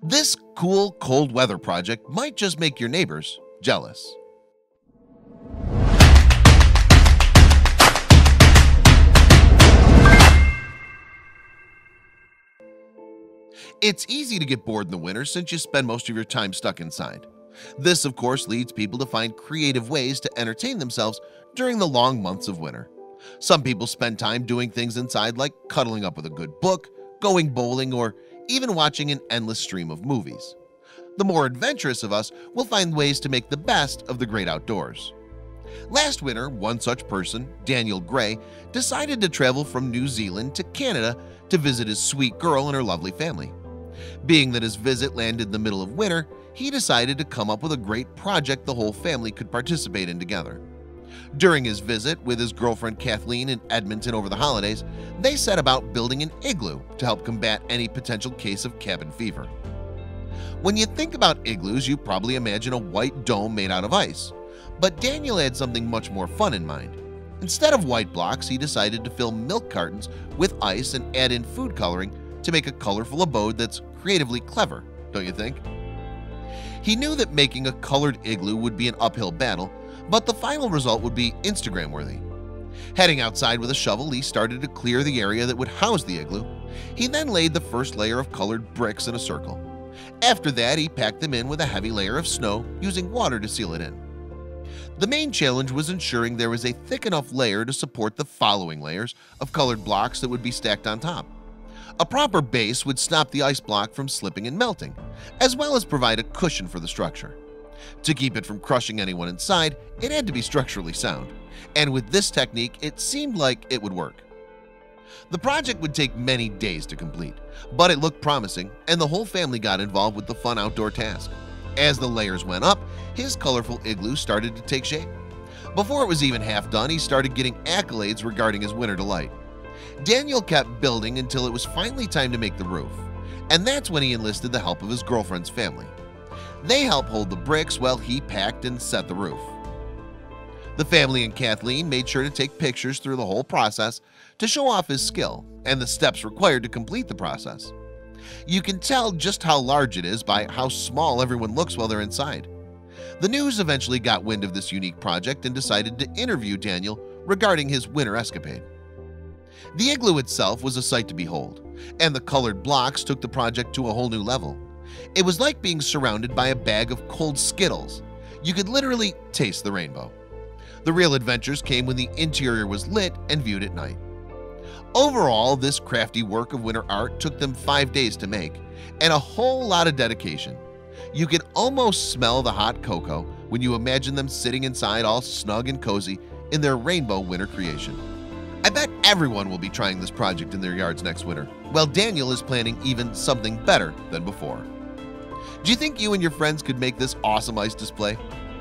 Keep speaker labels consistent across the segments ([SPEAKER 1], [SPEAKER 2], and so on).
[SPEAKER 1] This cool cold weather project might just make your neighbors jealous. It's easy to get bored in the winter since you spend most of your time stuck inside. This, of course, leads people to find creative ways to entertain themselves during the long months of winter. Some people spend time doing things inside like cuddling up with a good book, going bowling, or even watching an endless stream of movies. The more adventurous of us will find ways to make the best of the great outdoors. Last winter, one such person, Daniel Gray, decided to travel from New Zealand to Canada to visit his sweet girl and her lovely family. Being that his visit landed in the middle of winter, he decided to come up with a great project the whole family could participate in together. During his visit with his girlfriend Kathleen in Edmonton over the holidays, they set about building an igloo to help combat any potential case of cabin fever. When you think about igloos, you probably imagine a white dome made out of ice. But Daniel had something much more fun in mind. Instead of white blocks, he decided to fill milk cartons with ice and add in food coloring to make a colorful abode that's creatively clever, don't you think? He knew that making a colored igloo would be an uphill battle, but the final result would be Instagram-worthy. Heading outside with a shovel, he started to clear the area that would house the igloo. He then laid the first layer of colored bricks in a circle. After that, he packed them in with a heavy layer of snow, using water to seal it in. The main challenge was ensuring there was a thick enough layer to support the following layers of colored blocks that would be stacked on top. A proper base would stop the ice block from slipping and melting, as well as provide a cushion for the structure. To keep it from crushing anyone inside, it had to be structurally sound, and with this technique, it seemed like it would work. The project would take many days to complete, but it looked promising, and the whole family got involved with the fun outdoor task. As the layers went up, his colorful igloo started to take shape. Before it was even half done, he started getting accolades regarding his winter delight. Daniel kept building until it was finally time to make the roof, and that's when he enlisted the help of his girlfriend's family. They helped hold the bricks while he packed and set the roof. The family and Kathleen made sure to take pictures through the whole process to show off his skill and the steps required to complete the process. You can tell just how large it is by how small everyone looks while they're inside. The news eventually got wind of this unique project and decided to interview Daniel regarding his winter escapade. The igloo itself was a sight to behold, and the colored blocks took the project to a whole new level. It was like being surrounded by a bag of cold Skittles. You could literally taste the rainbow. The real adventures came when the interior was lit and viewed at night. Overall, this crafty work of winter art took them 5 days to make, and a whole lot of dedication. You could almost smell the hot cocoa when you imagine them sitting inside all snug and cozy in their rainbow winter creation. I bet everyone will be trying this project in their yards next winter, while Daniel is planning even something better than before. Do you think you and your friends could make this awesome ice display?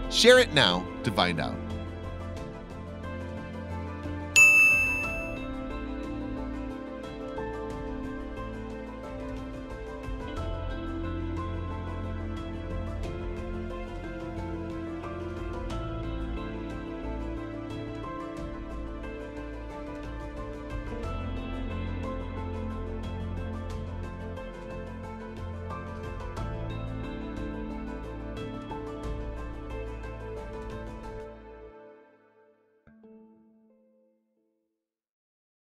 [SPEAKER 1] Share it now to find out.